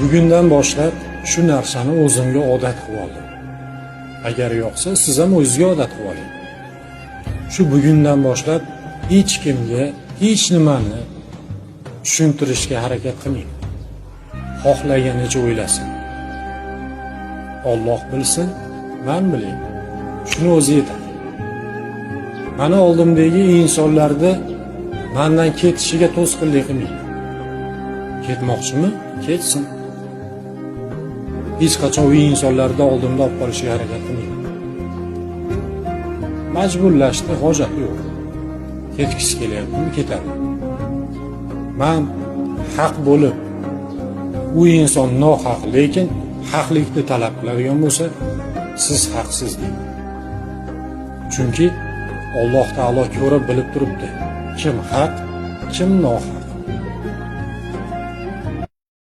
bugundan boshlab shu narsani o'zimga odat qilib oldim. Agar yoqsa, siz ham o'zingizga odat qilib oling. Shu bugundan boshlab hech kimga hech nimani tushuntirishga harakat qilmang. Xohlaganicha o'ylasin. Alloh bilsin, men bilay. Shuni o'zi yetadi. Mana oldimdagi insonlarda mendan ketishiga to'sqinlik qilmang. Ketmoqchimi? Ketsin. Hech qachon u insonlarni oldimda olib qolishga harakat qilmang. Majburlashni hojati yo'q. Ketgisi kelyaptimi, ketadi. Men haq bo'lib, u inson nohaq, lekin haqlikni talab qiladigan bo'lsa, siz haqsiz deng. Chunki Alloh taolo ko'rib bilib turibdi. Kim haq, kim nohaq.